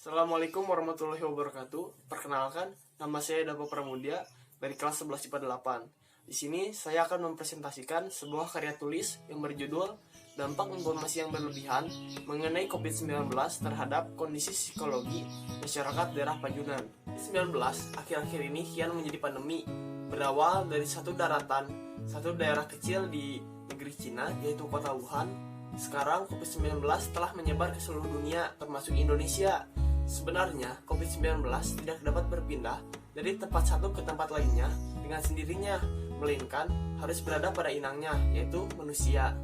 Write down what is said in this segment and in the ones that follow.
Assalamualaikum warahmatullahi wabarakatuh. Perkenalkan, nama saya Davo Pramudia dari kelas 11 IPA 8. Di sini saya akan mempresentasikan sebuah karya tulis yang berjudul Dampak Informasi yang Berlebihan mengenai COVID-19 terhadap kondisi psikologi masyarakat daerah Pajunan. COVID-19 akhir-akhir ini kian menjadi pandemi, berawal dari satu daerah kecil di negeri Cina, yaitu kota Wuhan. Sekarang COVID-19 telah menyebar ke seluruh dunia, termasuk Indonesia. Sebenarnya, COVID-19 tidak dapat berpindah dari tempat satu ke tempat lainnya dengan sendirinya, melainkan harus berada pada inangnya, yaitu manusia.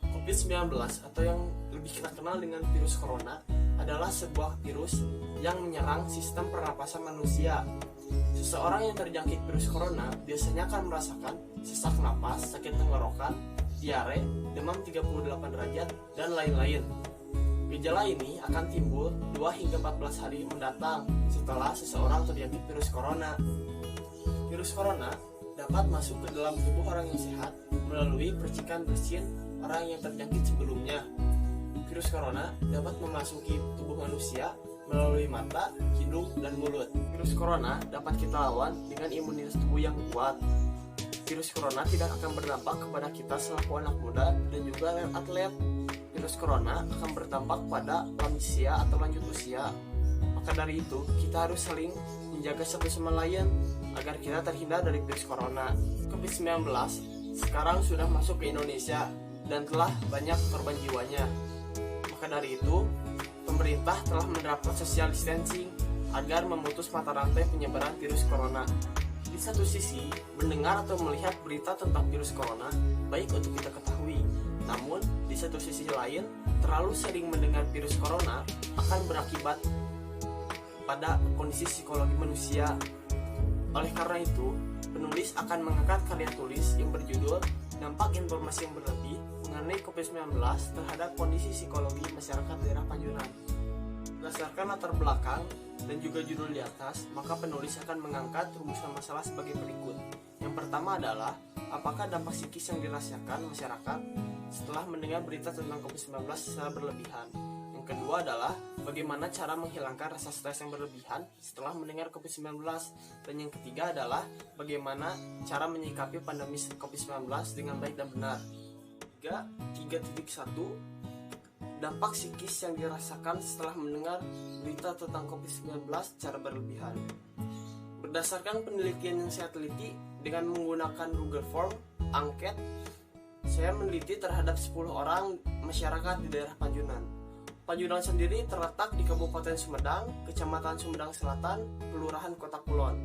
COVID-19 atau yang lebih kita kenal dengan virus corona adalah sebuah virus yang menyerang sistem pernapasan manusia. Seseorang yang terjangkit virus corona biasanya akan merasakan sesak napas, sakit tenggorokan, diare, demam 38 derajat, dan lain-lain. Gejala ini akan timbul 2 hingga 14 hari mendatang setelah seseorang terjangkit virus corona. Virus corona dapat masuk ke dalam tubuh orang yang sehat melalui percikan bersin orang yang terjangkit sebelumnya. Virus corona dapat memasuki tubuh manusia melalui mata, hidung, dan mulut. Virus corona dapat kita lawan dengan imunitas tubuh yang kuat. Virus corona tidak akan berdampak kepada kita selaku anak muda dan juga atlet. Virus corona akan berdampak pada lansia atau lanjut usia. Maka dari itu, kita harus saling menjaga satu sama lain agar kita terhindar dari virus corona. COVID-19 sekarang sudah masuk ke Indonesia dan telah banyak korban jiwanya. Maka dari itu, pemerintah telah menerapkan social distancing agar memutus mata rantai penyebaran virus corona. Di satu sisi, mendengar atau melihat berita tentang virus corona baik untuk kita ketahui. Namun, di satu sisi lain, terlalu sering mendengar virus corona akan berakibat pada kondisi psikologi manusia. Oleh karena itu, penulis akan mengangkat karya tulis yang berjudul Dampak Informasi yang Berlebih mengenai COVID-19 terhadap kondisi psikologi masyarakat daerah Pajunan. Berdasarkan latar belakang dan juga judul di atas, maka penulis akan mengangkat rumusan masalah sebagai berikut. Yang pertama adalah, apakah dampak psikis yang dirasakan masyarakat setelah mendengar berita tentang COVID-19 secara berlebihan? Yang kedua adalah, bagaimana cara menghilangkan rasa stres yang berlebihan setelah mendengar COVID-19? Dan yang ketiga adalah, bagaimana cara menyikapi pandemi COVID-19 dengan baik dan benar? 3.1 Dampak psikis yang dirasakan setelah mendengar berita tentang COVID-19 secara berlebihan. Berdasarkan penelitian yang saya teliti dengan menggunakan Google Form, angket, saya meneliti terhadap 10 orang masyarakat di daerah Pajunan. Pajunan sendiri terletak di Kabupaten Sumedang, Kecamatan Sumedang Selatan, Kelurahan Kota Kulon.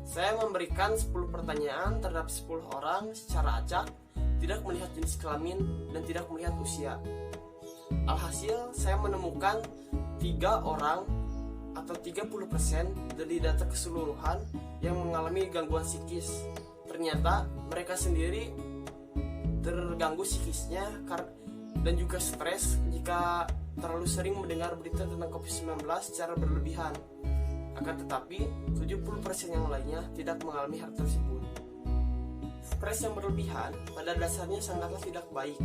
Saya memberikan 10 pertanyaan terhadap 10 orang secara acak, tidak melihat jenis kelamin dan tidak melihat usia. Alhasil, saya menemukan 3 orang atau 30% dari data keseluruhan yang mengalami gangguan psikis. Ternyata mereka sendiri terganggu psikisnya dan juga stres jika terlalu sering mendengar berita tentang COVID-19 secara berlebihan. Akan tetapi, 70% yang lainnya tidak mengalami hal tersebut. Stres yang berlebihan pada dasarnya sangatlah tidak baik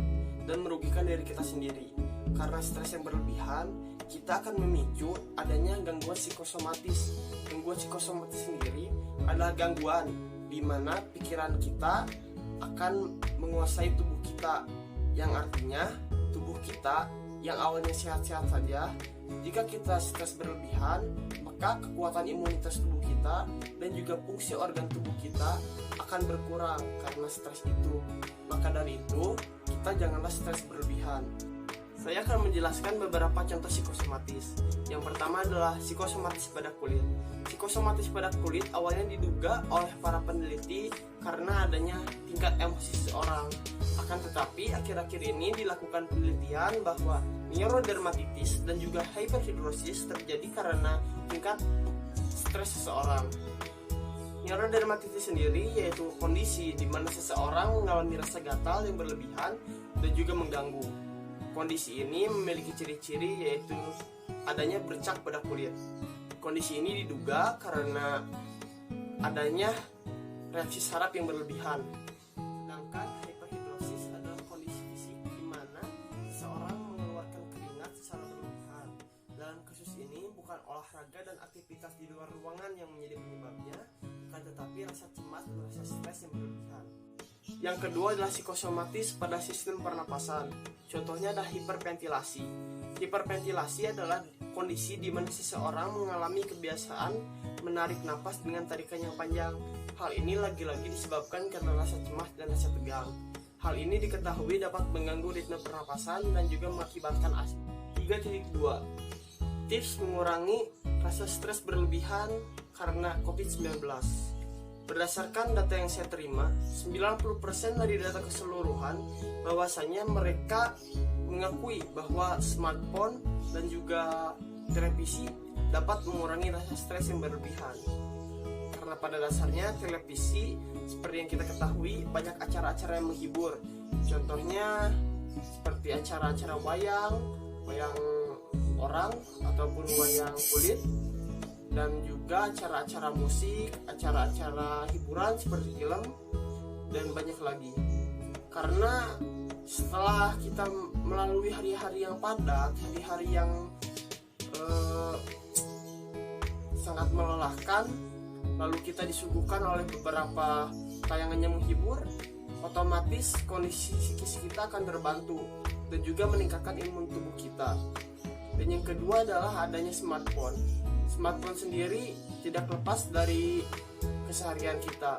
dan merugikan diri kita sendiri. Karena stres yang berlebihan, kita akan memicu adanya gangguan psikosomatis. Gangguan psikosomatis sendiri adalah gangguan di mana pikiran kita akan menguasai tubuh kita, yang artinya tubuh kita yang awalnya sehat-sehat saja, jika kita stres berlebihan, maka kekuatan imunitas tubuh kita dan juga fungsi organ tubuh kita akan berkurang karena stres itu. Maka dari itu, kita janganlah stres berlebihan. Saya akan menjelaskan beberapa contoh psikosomatis. Yang pertama adalah psikosomatis pada kulit. Psikosomatis pada kulit awalnya diduga oleh para peneliti karena adanya tingkat emosi seseorang. Akan tetapi, akhir-akhir ini dilakukan penelitian bahwa neurodermatitis dan juga hyperhidrosis terjadi karena tingkat stres seseorang. Neurodermatitis sendiri yaitu kondisi di mana seseorang mengalami rasa gatal yang berlebihan dan juga mengganggu. Kondisi ini memiliki ciri-ciri yaitu adanya bercak pada kulit. Kondisi ini diduga karena adanya reaksi saraf yang berlebihan. Sedangkan hyperhidrosis adalah kondisi fisik di mana seseorang mengeluarkan keringat secara berlebihan. Dalam kasus ini olahraga dan aktivitas di luar ruangan yang menjadi penyebabnya, akan tetapi rasa cemas dan rasa stres yang berlebihan. Yang kedua adalah psikosomatis pada sistem pernapasan. Contohnya ada hiperventilasi. Hiperventilasi adalah kondisi di mana seseorang mengalami kebiasaan menarik napas dengan tarikan yang panjang. Hal ini lagi-lagi disebabkan karena rasa cemas dan rasa tegang. Hal ini diketahui dapat mengganggu ritme pernapasan dan juga mengakibatkan asma. 3.2. Tips mengurangi rasa stres berlebihan karena COVID-19. Berdasarkan data yang saya terima, 90% dari data keseluruhan bahwasanya mereka mengakui bahwa smartphone dan juga televisi dapat mengurangi rasa stres yang berlebihan. Karena pada dasarnya televisi seperti yang kita ketahui banyak acara-acara yang menghibur. Contohnya seperti acara-acara wayang orang ataupun wayang kulit, dan juga acara-acara musik, acara-acara hiburan seperti film, dan banyak lagi. Karena setelah kita melalui hari-hari yang padat, hari-hari yang sangat melelahkan, lalu kita disuguhkan oleh beberapa tayangan yang menghibur, otomatis kondisi psikis kita akan terbantu dan juga meningkatkan imun tubuh kita. Dan yang kedua adalah adanya smartphone. Smartphone sendiri tidak lepas dari keseharian kita.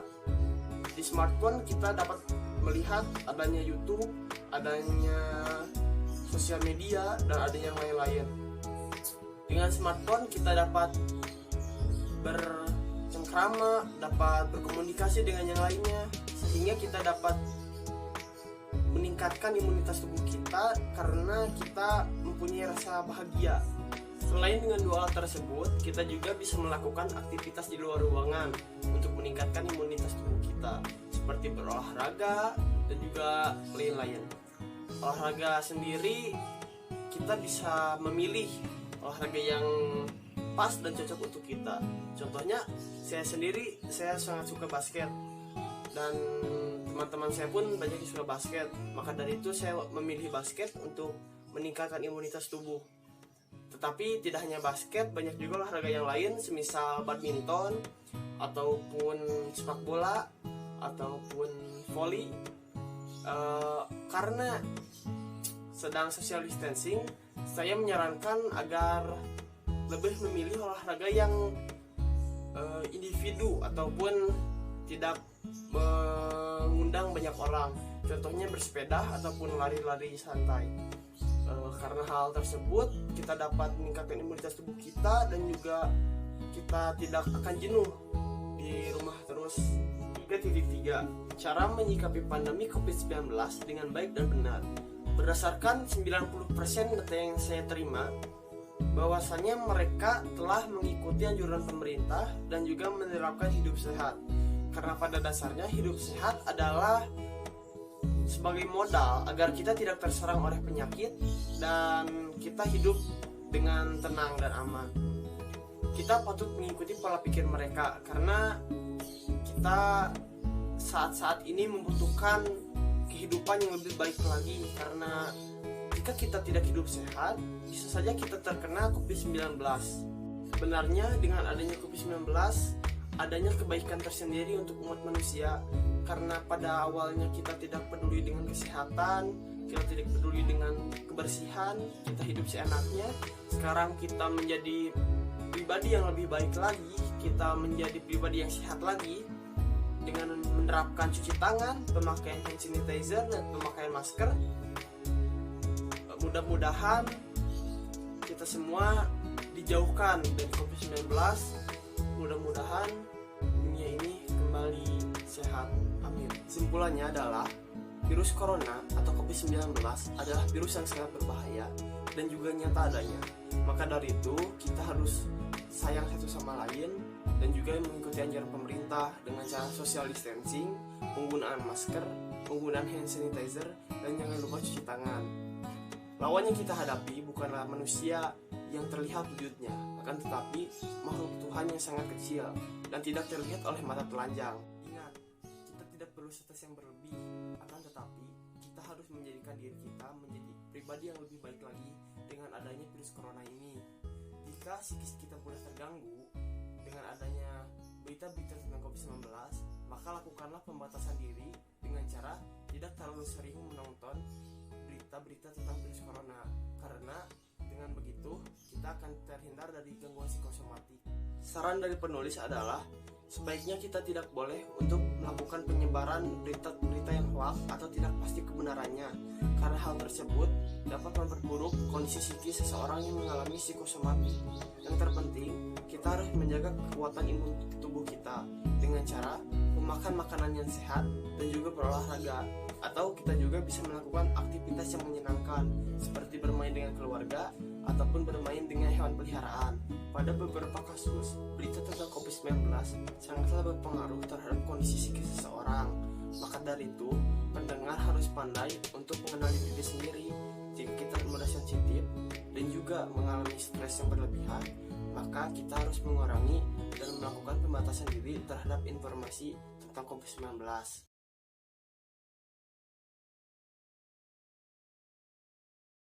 Di smartphone kita dapat melihat adanya YouTube, adanya sosial media, dan adanya yang lain-lain. Dengan smartphone kita dapat bercengkrama, dapat berkomunikasi dengan yang lainnya, sehingga kita dapat meningkatkan imunitas tubuh kita karena kita mempunyai rasa bahagia. Selain dengan dua hal tersebut, kita juga bisa melakukan aktivitas di luar ruangan untuk meningkatkan imunitas tubuh kita, seperti berolahraga dan juga lain-lain. Olahraga sendiri kita bisa memilih olahraga yang pas dan cocok untuk kita. Contohnya saya sendiri, saya sangat suka basket, dan teman-teman saya pun banyak yang suka basket. Maka dari itu saya memilih basket untuk meningkatkan imunitas tubuh. Tetapi tidak hanya basket, banyak juga olahraga yang lain, semisal badminton, ataupun sepak bola, ataupun volley. Karena sedang social distancing, saya menyarankan agar lebih memilih olahraga yang individu ataupun tidak mengundang banyak orang. Contohnya bersepeda ataupun lari-lari santai. Karena hal tersebut kita dapat meningkatkan imunitas tubuh kita dan juga kita tidak akan jenuh di rumah terus. 3.3. Cara menyikapi pandemi COVID-19 dengan baik dan benar. Berdasarkan 90% data yang saya terima, bahwasanya mereka telah mengikuti anjuran pemerintah dan juga menerapkan hidup sehat. Karena pada dasarnya hidup sehat adalah sebagai modal agar kita tidak terserang oleh penyakit dan kita hidup dengan tenang dan aman. Kita patut mengikuti pola pikir mereka karena kita saat-saat ini membutuhkan kehidupan yang lebih baik lagi. Karena jika kita tidak hidup sehat, bisa saja kita terkena COVID-19. Sebenarnya dengan adanya COVID-19, adanya kebaikan tersendiri untuk umat manusia. Karena pada awalnya kita tidak peduli dengan kesehatan, kita tidak peduli dengan kebersihan, kita hidup seenaknya. Sekarang kita menjadi pribadi yang lebih baik lagi, kita menjadi pribadi yang sehat lagi dengan menerapkan cuci tangan, pemakaian hand sanitizer, dan pemakaian masker. Mudah-mudahan kita semua dijauhkan dari COVID-19. Mudah-mudahan dunia ini kembali sehat. Amin. Kesimpulannya adalah virus corona atau COVID-19 adalah virus yang sangat berbahaya dan juga nyata adanya. Maka dari itu kita harus sayang satu sama lain dan juga mengikuti anjuran pemerintah dengan cara social distancing, penggunaan masker, penggunaan hand sanitizer, dan jangan lupa cuci tangan. Lawan yang kita hadapi bukanlah manusia yang terlihat wujudnya, akan tetapi makhluk Tuhan yang sangat kecil dan tidak terlihat oleh mata telanjang. Ingat, kita tidak perlu stres yang berlebih, akan tetapi kita harus menjadikan diri kita menjadi pribadi yang lebih baik lagi dengan adanya virus corona ini. Jika psikis kita mudah terganggu dengan adanya berita-berita tentang COVID-19, maka lakukanlah pembatasan diri dengan cara tidak terlalu sering menonton berita-berita tentang virus corona, karena dengan begitu kita akan terhindar dari gangguan psikosomatik. Saran dari penulis adalah sebaiknya kita tidak boleh untuk melakukan penyebaran berita-berita yang hoax atau tidak pasti kebenarannya, karena hal tersebut dapat memperburuk kondisi psikis seseorang yang mengalami psikosomatik. Yang terpenting, kita harus menjaga kekuatan imun tubuh kita dengan cara memakan makanan yang sehat dan juga berolahraga, atau kita juga bisa melakukan aktivitas yang menyenangkan seperti bermain dengan keluarga ataupun bermain dengan hewan peliharaan. Pada beberapa kasus, berita tentang COVID-19 sangatlah berpengaruh terhadap kondisi psikis seseorang. Maka dari itu, pendengar harus pandai untuk mengenali diri sendiri. Jika kita mudah sensitif dan juga mengalami stres yang berlebihan, maka kita harus mengurangi dan melakukan pembatasan diri terhadap informasi tentang COVID-19.